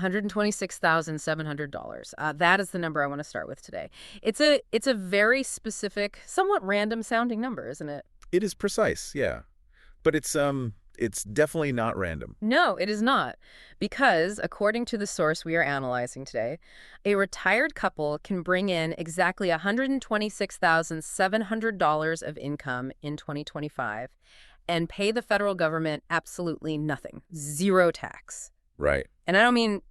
$126,700. That is the number I want to start with today. It's a very specific, somewhat random sounding number, isn't it? It is precise, yeah. But it's definitely not random. No, it is not. Because, according to the source we are analyzing today, a retired couple can bring in exactly $126,700 of income in 2025 and pay the federal government absolutely nothing. Zero tax. Right. And I don't mean,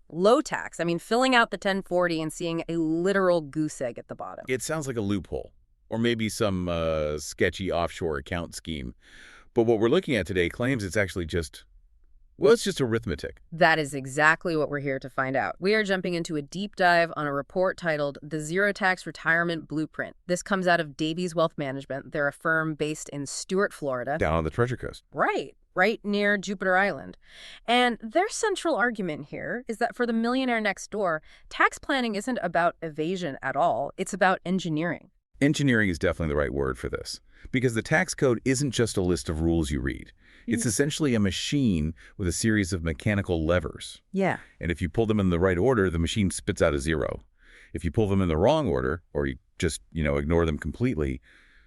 low tax. I mean filling out the 1040 and seeing a literal goose egg at the bottom. It sounds like a loophole, or maybe some sketchy offshore account scheme. But what we're looking at today claims it's actually it's just arithmetic. That is exactly what we're here to find out. We are jumping into a deep dive on a report titled The Zero Tax Retirement Blueprint. This comes out of Davies Wealth Management. They're a firm based in Stuart, Florida. Down on the Treasure Coast. Right near Jupiter Island. And their central argument here is that for the millionaire next door, tax planning isn't about evasion at all. It's about engineering. Engineering is definitely the right word for this, because the tax code isn't just a list of rules you read. It's essentially a machine with a series of mechanical levers. Yeah. And if you pull them in the right order, the machine spits out a zero. If you pull them in the wrong order, or you just, ignore them completely,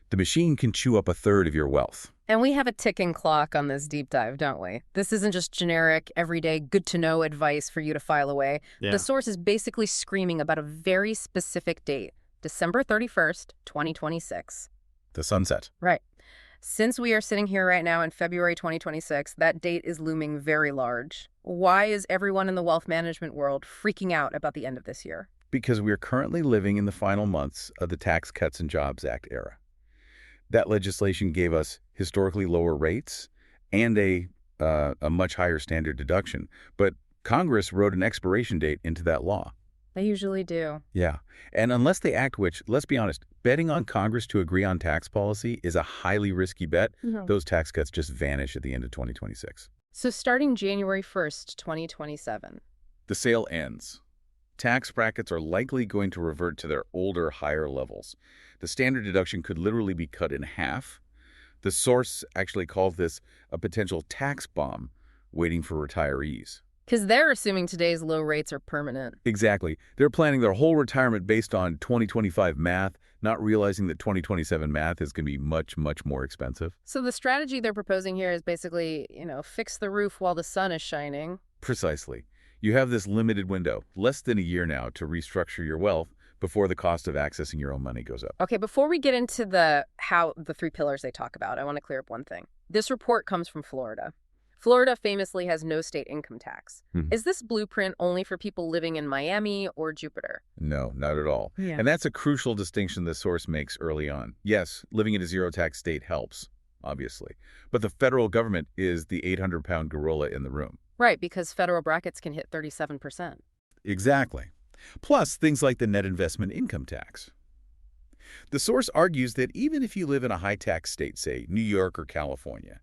the machine can chew up a third of your wealth. And we have a ticking clock on this deep dive, don't we? This isn't just generic, everyday, good-to-know advice for you to file away. Yeah. The source is basically screaming about a very specific date, December 31st, 2026. The sunset. Right. Since we are sitting here right now in February 2026, that date is looming very large. Why is everyone in the wealth management world freaking out about the end of this year? Because we are currently living in the final months of the Tax Cuts and Jobs Act era. That legislation gave us historically lower rates and a much higher standard deduction. But Congress wrote an expiration date into that law. They usually do. Yeah. And unless they act, which, let's be honest, betting on Congress to agree on tax policy is a highly risky bet. Those tax cuts just vanish at the end of 2026. So starting January 1st, 2027. The sale ends. Tax brackets are likely going to revert to their older, higher levels. The standard deduction could literally be cut in half. The source actually calls this a potential tax bomb waiting for retirees. Because they're assuming today's low rates are permanent. Exactly. They're planning their whole retirement based on 2025 math, not realizing that 2027 math is going to be much, much more expensive. So the strategy they're proposing here is basically, fix the roof while the sun is shining. Precisely. You have this limited window, less than a year now, to restructure your wealth before the cost of accessing your own money goes up. Okay, before we get into the three pillars they talk about, I want to clear up one thing. This report comes from Florida. Florida famously has no state income tax. Is this blueprint only for people living in Miami or Jupiter? No, not at all. Yeah. And that's a crucial distinction the source makes early on. Yes, living in a zero-tax state helps, obviously. But the federal government is the 800-pound gorilla in the room. Right, because federal brackets can hit 37%. Exactly. Plus, things like the net investment income tax. The source argues that even if you live in a high-tax state, say New York or California,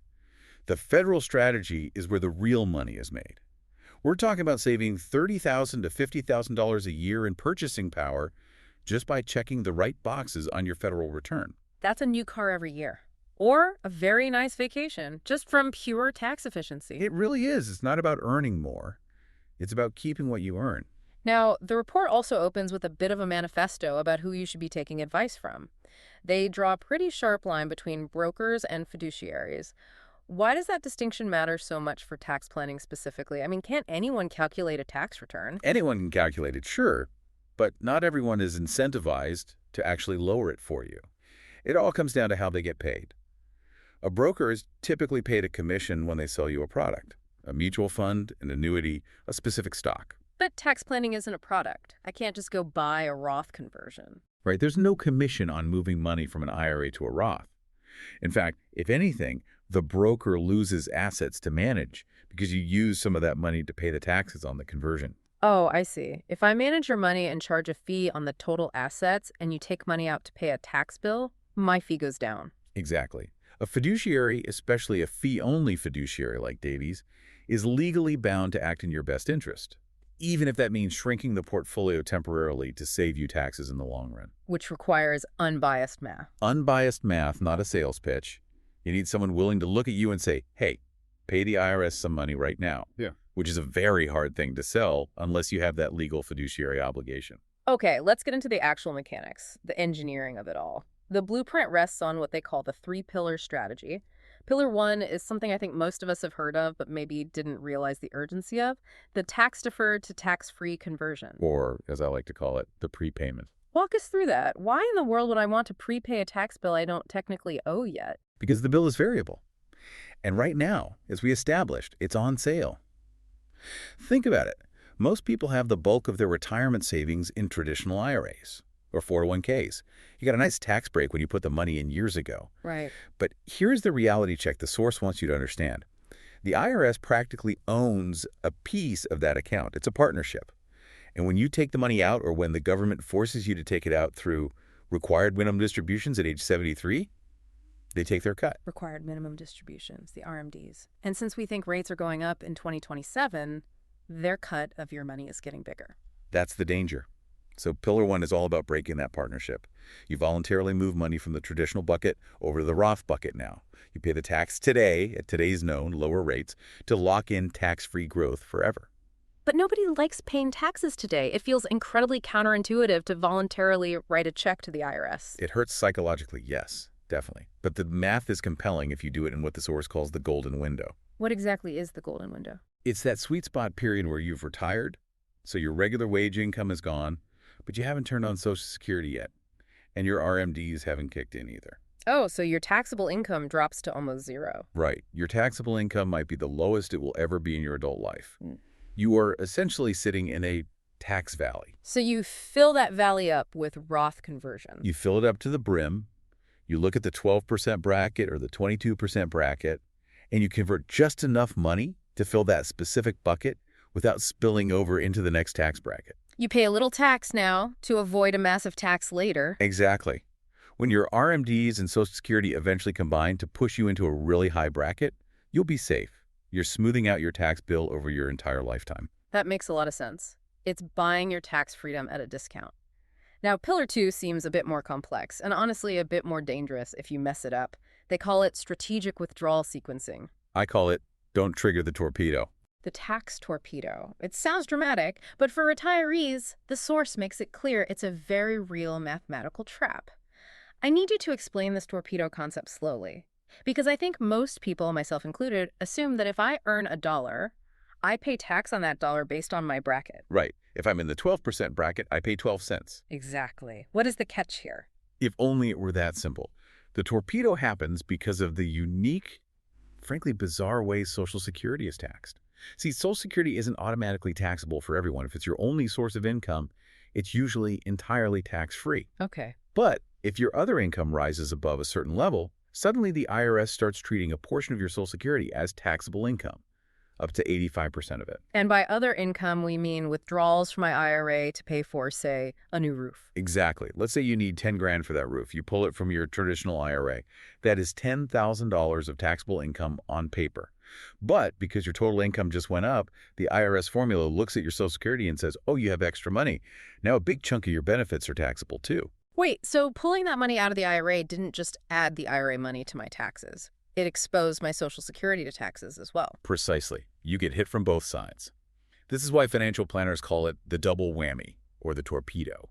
the federal strategy is where the real money is made. We're talking about saving $30,000 to $50,000 a year in purchasing power just by checking the right boxes on your federal return. That's a new car every year. Or a very nice vacation, just from pure tax efficiency. It really is. It's not about earning more. It's about keeping what you earn. Now, the report also opens with a bit of a manifesto about who you should be taking advice from. They draw a pretty sharp line between brokers and fiduciaries. Why does that distinction matter so much for tax planning specifically? I mean, can't anyone calculate a tax return? Anyone can calculate it, sure, but not everyone is incentivized to actually lower it for you. It all comes down to how they get paid. A broker is typically paid a commission when they sell you a product, a mutual fund, an annuity, a specific stock. But tax planning isn't a product. I can't just go buy a Roth conversion. Right, there's no commission on moving money from an IRA to a Roth. In fact, if anything, the broker loses assets to manage because you use some of that money to pay the taxes on the conversion. Oh, I see. If I manage your money and charge a fee on the total assets and you take money out to pay a tax bill, my fee goes down. Exactly. A fiduciary, especially a fee-only fiduciary like Davies, is legally bound to act in your best interest, even if that means shrinking the portfolio temporarily to save you taxes in the long run. Which requires unbiased math. Unbiased math, not a sales pitch. You need someone willing to look at you and say, hey, pay the IRS some money right now. Yeah. which is a very hard thing to sell unless you have that legal fiduciary obligation. Okay, let's get into the actual mechanics, the engineering of it all. The blueprint rests on what they call the three-pillar strategy. Pillar one is something I think most of us have heard of, but maybe didn't realize the urgency of, the tax-deferred to tax-free conversion. Or, as I like to call it, the prepayment. Walk us through that. Why in the world would I want to prepay a tax bill I don't technically owe yet? Because the bill is variable. And right now, as we established, it's on sale. Think about it. Most people have the bulk of their retirement savings in traditional IRAs or 401ks. You got a nice tax break when you put the money in years ago. Right. But here's the reality check the source wants you to understand. The IRS practically owns a piece of that account. It's a partnership. And when you take the money out or when the government forces you to take it out through required minimum distributions at age 73, they take their cut. Required minimum distributions, the RMDs. And since we think rates are going up in 2027, their cut of your money is getting bigger. That's the danger. So Pillar 1 is all about breaking that partnership. You voluntarily move money from the traditional bucket over to the Roth bucket now. You pay the tax today at today's known lower rates to lock in tax-free growth forever. But nobody likes paying taxes today. It feels incredibly counterintuitive to voluntarily write a check to the IRS. It hurts psychologically, yes, definitely. But the math is compelling if you do it in what the source calls the golden window. What exactly is the golden window? It's that sweet spot period where you've retired, so your regular wage income is gone, but you haven't turned on Social Security yet, and your RMDs haven't kicked in either. Oh, so your taxable income drops to almost zero. Right. Your taxable income might be the lowest it will ever be in your adult life. Mm. You are essentially sitting in a tax valley. So you fill that valley up with Roth conversion. You fill it up to the brim, you look at the 12% bracket or the 22% bracket, and you convert just enough money to fill that specific bucket without spilling over into the next tax bracket. You pay a little tax now to avoid a massive tax later. Exactly. When your RMDs and Social Security eventually combine to push you into a really high bracket, you'll be safe. You're smoothing out your tax bill over your entire lifetime. That makes a lot of sense. It's buying your tax freedom at a discount. Now, Pillar 2 seems a bit more complex and honestly a bit more dangerous if you mess it up. They call it strategic withdrawal sequencing. I call it don't trigger the torpedo. The tax torpedo. It sounds dramatic, but for retirees, the source makes it clear it's a very real mathematical trap. I need you to explain this torpedo concept slowly, because I think most people, myself included, assume that if I earn $1, I pay tax on that dollar based on my bracket. Right. If I'm in the 12% bracket, I pay 12 cents. Exactly. What is the catch here? If only it were that simple. The torpedo happens because of the unique, frankly bizarre way Social Security is taxed. See, Social Security isn't automatically taxable for everyone. If it's your only source of income, it's usually entirely tax-free. Okay. But if your other income rises above a certain level, suddenly the IRS starts treating a portion of your Social Security as taxable income, up to 85% of it. And by other income, we mean withdrawals from my IRA to pay for, say, a new roof. Exactly. Let's say you need 10 grand for that roof. You pull it from your traditional IRA. That is $10,000 of taxable income on paper. But because your total income just went up, the IRS formula looks at your Social Security and says, oh, you have extra money. Now a big chunk of your benefits are taxable too. Wait, so pulling that money out of the IRA didn't just add the IRA money to my taxes. It exposed my Social Security to taxes as well. Precisely. You get hit from both sides. This is why financial planners call it the double whammy, or the torpedo.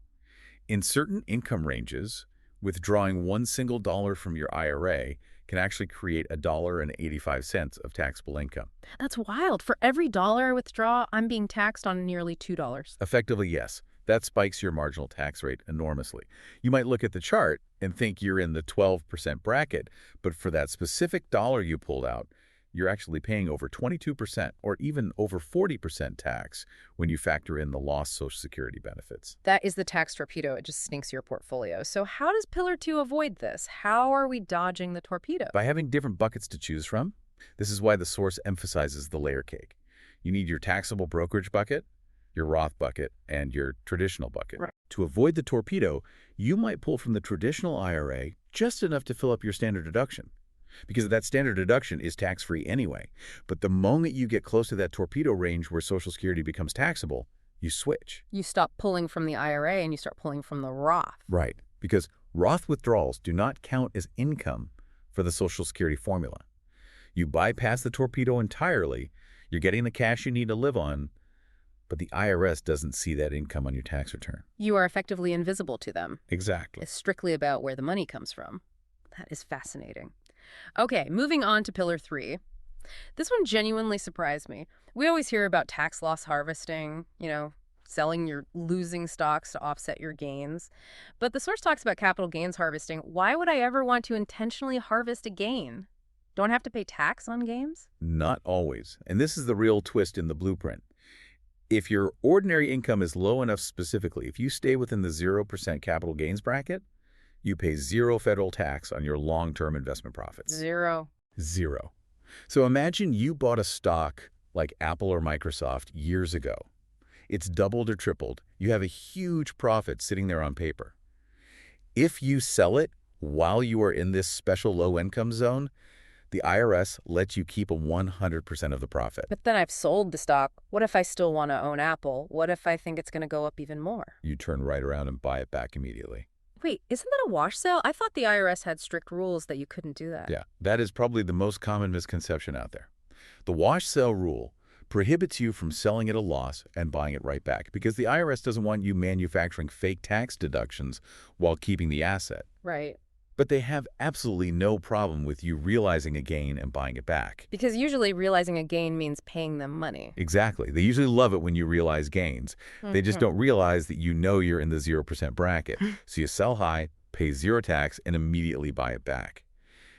In certain income ranges, withdrawing one single dollar from your IRA can actually create $1.85 of taxable income. That's wild. For every dollar I withdraw, I'm being taxed on nearly $2. Effectively, yes. That spikes your marginal tax rate enormously. You might look at the chart and think you're in the 12% bracket, but for that specific dollar you pulled out, you're actually paying over 22% or even over 40% tax when you factor in the lost Social Security benefits. That is the tax torpedo. It just stinks your portfolio. So how does Pillar 2 avoid this? How are we dodging the torpedo? By having different buckets to choose from. This is why the source emphasizes the layer cake. You need your taxable brokerage bucket, your Roth bucket, and your traditional bucket. Right. To avoid the torpedo, you might pull from the traditional IRA just enough to fill up your standard deduction, because that standard deduction is tax-free anyway. But the moment you get close to that torpedo range where Social Security becomes taxable, you switch. You stop pulling from the IRA and you start pulling from the Roth. Right, because Roth withdrawals do not count as income for the Social Security formula. You bypass the torpedo entirely, You're getting the cash you need to live on, but the IRS doesn't see that income on your tax return. You are effectively invisible to them. Exactly. It's strictly about where the money comes from. That is fascinating. Okay, moving on to Pillar 3. This one genuinely surprised me. We always hear about tax loss harvesting, selling your losing stocks to offset your gains. But the source talks about capital gains harvesting. Why would I ever want to intentionally harvest a gain? Don't have to pay tax on gains? Not always. And this is the real twist in the blueprint. If your ordinary income is low enough specifically, if you stay within the 0% capital gains bracket, you pay zero federal tax on your long-term investment profits. Zero. Zero. So imagine you bought a stock like Apple or Microsoft years ago. It's doubled or tripled. You have a huge profit sitting there on paper. If you sell it while you are in this special low-income zone, the IRS lets you keep 100% of the profit. But then I've sold the stock. What if I still want to own Apple? What if I think it's going to go up even more? You turn right around and buy it back immediately. Wait, isn't that a wash sale? I thought the IRS had strict rules that you couldn't do that. Yeah, that is probably the most common misconception out there. The wash sale rule prohibits you from selling at a loss and buying it right back because the IRS doesn't want you manufacturing fake tax deductions while keeping the asset. Right. But they have absolutely no problem with you realizing a gain and buying it back. Because usually realizing a gain means paying them money. Exactly. They usually love it when you realize gains. They just don't realize that you're in the 0% bracket. So you sell high, pay zero tax, and immediately buy it back.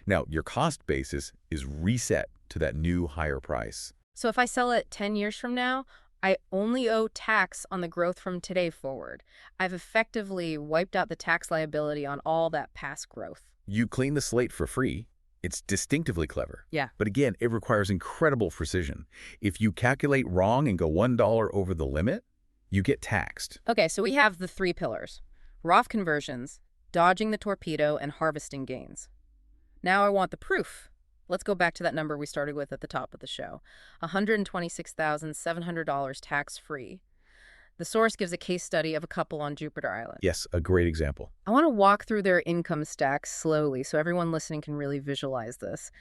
Now, your cost basis is reset to that new higher price. So if I sell it 10 years from now, I only owe tax on the growth from today forward. I've effectively wiped out the tax liability on all that past growth. You clean the slate for free. It's distinctively clever. Yeah. But again, it requires incredible precision. If you calculate wrong and go $1 over the limit, you get taxed. Okay, so we have the 3 pillars: Roth conversions, dodging the torpedo, and harvesting gains. Now I want the proof. Let's go back to that number we started with at the top of the show, $126,700 tax-free. The source gives a case study of a couple on Jupiter Island. Yes, a great example. I want to walk through their income stacks slowly so everyone listening can really visualize this.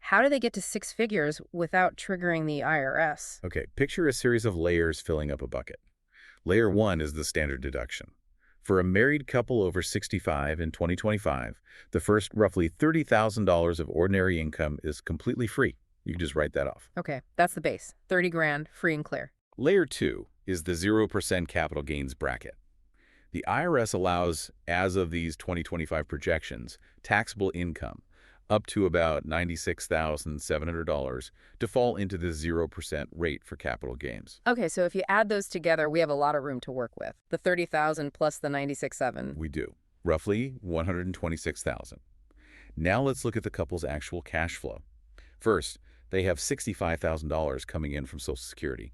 How do they get to 6 figures without triggering the IRS? Okay, picture a series of layers filling up a bucket. Layer 1 is the standard deduction. For a married couple over 65 in 2025, the first roughly $30,000 of ordinary income is completely free. You can just write that off. Okay, that's the base. 30 grand, free and clear. Layer 2 is the 0% capital gains bracket. The IRS allows, as of these 2025 projections, taxable income up to about $96,700 to fall into the 0% rate for capital gains. Okay, so if you add those together, we have a lot of room to work with. The 30,000 plus the 96,700. We do. Roughly $126,000. Now let's look at the couple's actual cash flow. First, they have $65,000 coming in from Social Security.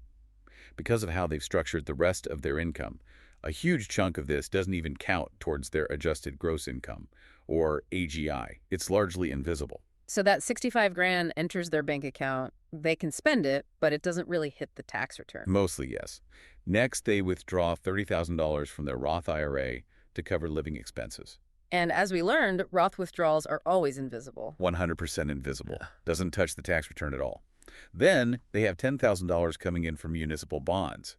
Because of how they've structured the rest of their income, a huge chunk of this doesn't even count towards their adjusted gross income, or AGI. It's largely invisible. So that 65 grand enters their bank account. They can spend it, but it doesn't really hit the tax return. Mostly, yes. Next, they withdraw $30,000 from their Roth IRA to cover living expenses. And as we learned, Roth withdrawals are always invisible. 100% invisible. Doesn't touch the tax return at all. Then, they have $10,000 coming in from municipal bonds,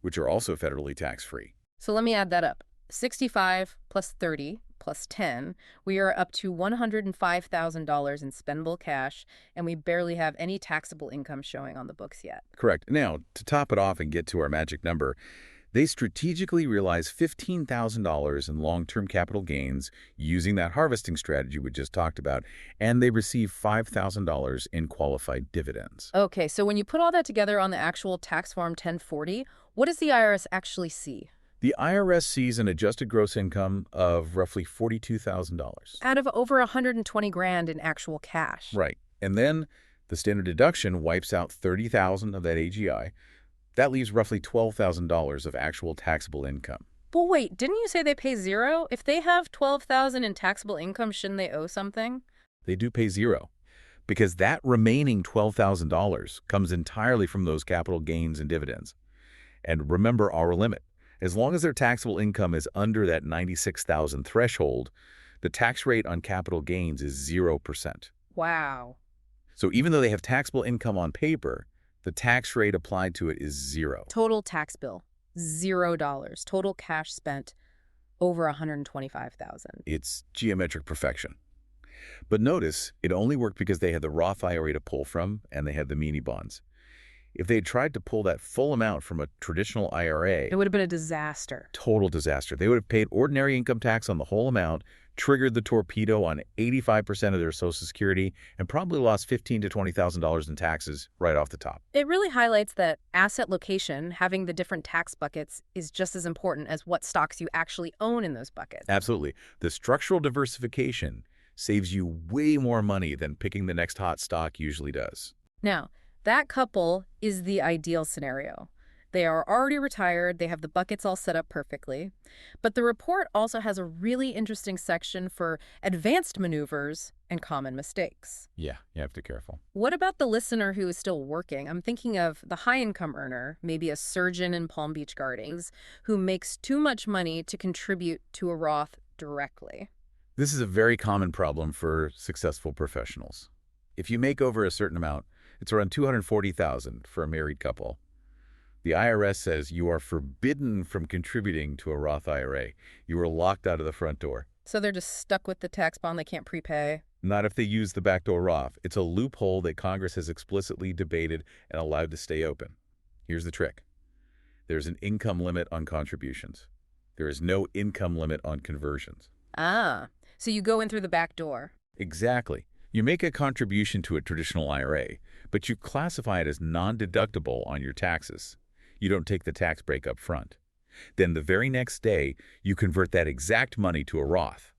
which are also federally tax-free. So let me add that up. 65 plus 30 plus 10, we are up to $105,000 in spendable cash, and we barely have any taxable income showing on the books yet. Correct. Now, to top it off and get to our magic number, they strategically realize $15,000 in long-term capital gains using that harvesting strategy we just talked about, and they receive $5,000 in qualified dividends. Okay, so when you put all that together on the actual tax form 1040, what does the IRS actually see? The IRS sees an adjusted gross income of roughly $42,000. Out of over 120 grand in actual cash. Right. And then the standard deduction wipes out $30,000 of that AGI. That leaves roughly $12,000 of actual taxable income. But wait, didn't you say they pay zero? If they have $12,000 in taxable income, shouldn't they owe something? They do pay zero, because that remaining $12,000 comes entirely from those capital gains and dividends. And remember our limit. As long as their taxable income is under that $96,000 threshold, the tax rate on capital gains is 0%. Wow. So even though they have taxable income on paper, The tax rate applied to it is 0. Total tax bill, $0. Total cash spent, over $125,000. It's geometric perfection. But notice, it only worked because they had the Roth IRA to pull from and they had the muni bonds. If they had tried to pull that full amount from a traditional IRA, It would have been a disaster. total disaster. They would have paid ordinary income tax on the whole amount, triggered the torpedo on 85% of their Social Security, and probably lost $15,000 to $20,000 in taxes right off the top. It really highlights that asset location, having the different tax buckets, is just as important as what stocks you actually own in those buckets. Absolutely. The structural diversification saves you way more money than picking the next hot stock usually does. Now, that couple is the ideal scenario. They are already retired, they have the buckets all set up perfectly. But the report also has a really interesting section for advanced maneuvers and common mistakes. Yeah, you have to be careful. What about the listener who is still working? I'm thinking of the high-income earner, maybe a surgeon in Palm Beach Gardens, who makes too much money to contribute to a Roth directly. This is a very common problem for successful professionals. If you make over a certain amount, it's around $240,000 for a married couple. The IRS says you are forbidden from contributing to a Roth IRA. You are locked out of the front door. So they're just stuck with the tax bond they can't prepay. Not if they use the backdoor Roth. It's a loophole that Congress has explicitly debated and allowed to stay open. Here's the trick. There's an income limit on contributions. There is no income limit on conversions. Ah, so you go in through the back door. Exactly. You make a contribution to a traditional IRA, but you classify it as non-deductible on your taxes. You don't take the tax break up front. Then the very next day, you convert that exact money to a Roth.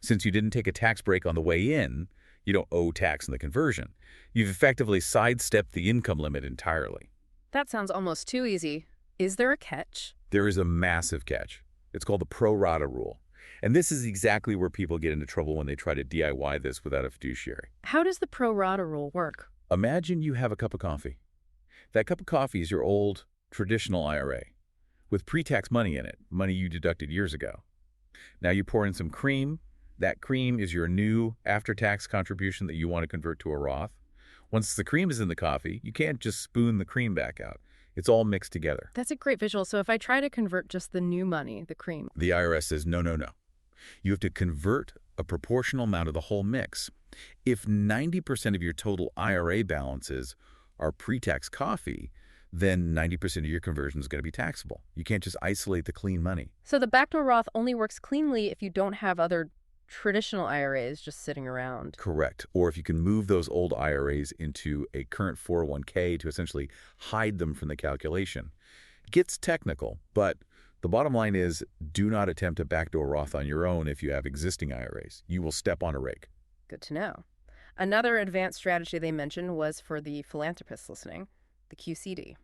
Since you didn't take a tax break on the way in, you don't owe tax on the conversion. You've effectively sidestepped the income limit entirely. That sounds almost too easy. Is there a catch? There is a massive catch. It's called the pro rata rule. And this is exactly where people get into trouble when they try to DIY this without a fiduciary. How does the pro rata rule work? Imagine you have a cup of coffee. That cup of coffee is your old, traditional IRA with pre-tax money in it, money you deducted years ago. Now you pour in some cream. That cream is your new after-tax contribution that you want to convert to a Roth. Once the cream is in the coffee, you can't just spoon the cream back out. It's all mixed together. That's a great visual. So if I try to convert just the new money, the cream. The IRS says, no, no, no. You have to convert a proportional amount of the whole mix. If 90% of your total IRA balances are pre-tax coffee, then 90% of your conversion is going to be taxable. You can't just isolate the clean money. So the backdoor Roth only works cleanly if you don't have other traditional IRAs just sitting around. Correct. Or if you can move those old IRAs into a current 401k to essentially hide them from the calculation. It gets technical, but the bottom line is do not attempt a backdoor Roth on your own if you have existing IRAs. You will step on a rake. Good to know. Another advanced strategy they mentioned was for the philanthropists listening, the QCD.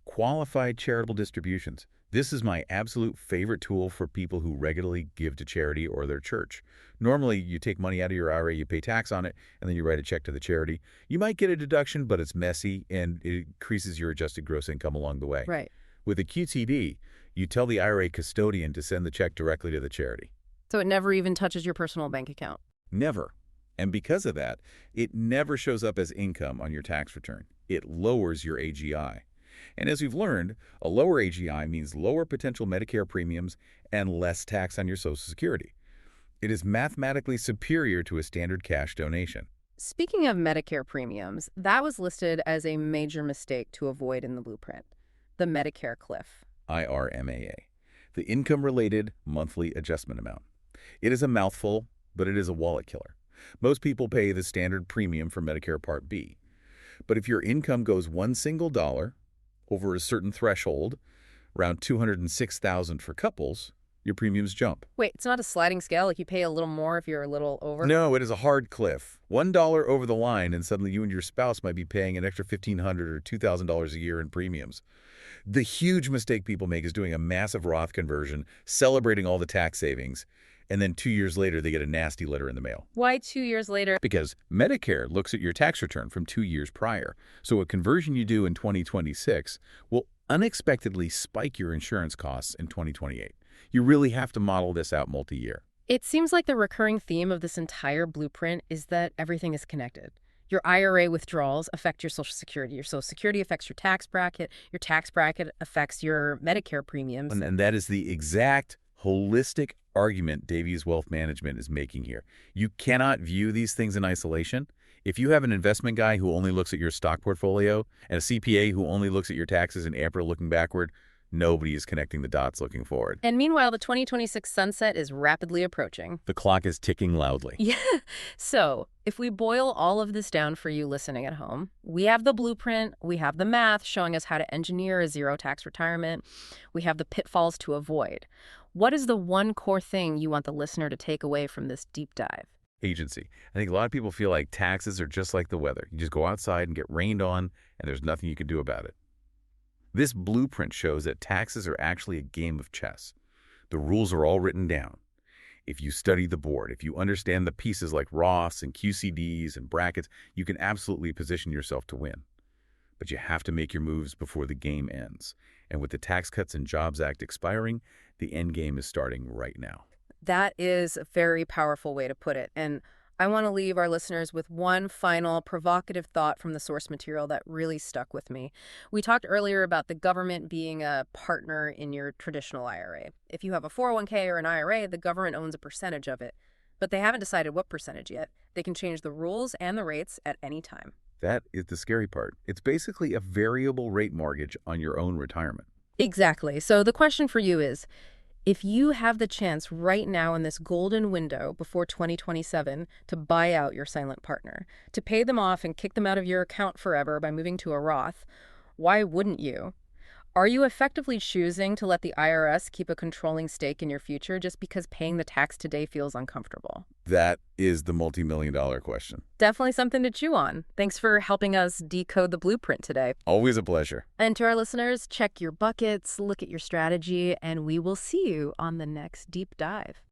Qualified charitable distributions. This is my absolute favorite tool for people who regularly give to charity or their church. Normally, you take money out of your IRA, you pay tax on it, and then you write a check to the charity. You might get a deduction, but it's messy, and it increases your adjusted gross income along the way. Right. With a QTD, you tell the IRA custodian to send the check directly to the charity. So it never even touches your personal bank account. Never. And because of that, it never shows up as income on your tax return. It lowers your AGI. And as we've learned, a lower AGI means lower potential Medicare premiums and less tax on your Social Security. It is mathematically superior to a standard cash donation. Speaking of Medicare premiums, that was listed as a major mistake to avoid in the blueprint. The Medicare cliff. IRMAA, the income-related monthly adjustment amount. It is a mouthful, but it is a wallet killer. Most people pay the standard premium for Medicare Part B. But if your income goes one single dollar over a certain threshold, around $206,000 for couples, your premiums jump. Wait, it's not a sliding scale, like you pay a little more if you're a little over? No, it is a hard cliff. $1 over the line, and suddenly you and your spouse might be paying an extra $1,500 or $2,000 a year in premiums. The huge mistake people make is doing a massive Roth conversion, celebrating all the tax savings, and then 2 years later they get a nasty letter in the mail. Why 2 years later? Because Medicare looks at your tax return from 2 years prior. So a conversion you do in 2026 will unexpectedly spike your insurance costs in 2028. You really have to model this out multi-year. It seems like the recurring theme of this entire blueprint is that everything is connected. Your IRA withdrawals affect your Social Security. Your Social Security affects your tax bracket. Your tax bracket affects your Medicare premiums. And that is the exact holistic argument Davies Wealth Management is making here. You cannot view these things in isolation. If you have an investment guy who only looks at your stock portfolio and a CPA who only looks at your taxes and APRA looking backward, nobody is connecting the dots looking forward. And meanwhile, the 2026 sunset is rapidly approaching. The clock is ticking loudly. Yeah. So if we boil all of this down for you listening at home, we have the blueprint, we have the math showing us how to engineer a zero-tax retirement, we have the pitfalls to avoid. What is the one core thing you want the listener to take away from this deep dive? Agency. I think a lot of people feel like taxes are just like the weather. You just go outside and get rained on, and there's nothing you can do about it. This blueprint shows that taxes are actually a game of chess. The rules are all written down. If you study the board, if you understand the pieces like Roths and QCDs and brackets, you can absolutely position yourself to win. But you have to make your moves before the game ends. And with the Tax Cuts and Jobs Act expiring, the end game is starting right now. That is a very powerful way to put it. And I want to leave our listeners with one final provocative thought from the source material that really stuck with me. We talked earlier about the government being a partner in your traditional IRA. If you have a 401k or an IRA, the government owns a percentage of it. But they haven't decided what percentage yet. They can change the rules and the rates at any time. That is the scary part. It's basically a variable rate mortgage on your own retirement. Exactly. So the question for you is, if you have the chance right now in this golden window before 2027 to buy out your silent partner, to pay them off and kick them out of your account forever by moving to a Roth, why wouldn't you? Are you effectively choosing to let the IRS keep a controlling stake in your future just because paying the tax today feels uncomfortable? That is the multi-million-dollar question. Definitely something to chew on. Thanks for helping us decode the blueprint today. Always a pleasure. And to our listeners, check your buckets, look at your strategy, and we will see you on the next deep dive.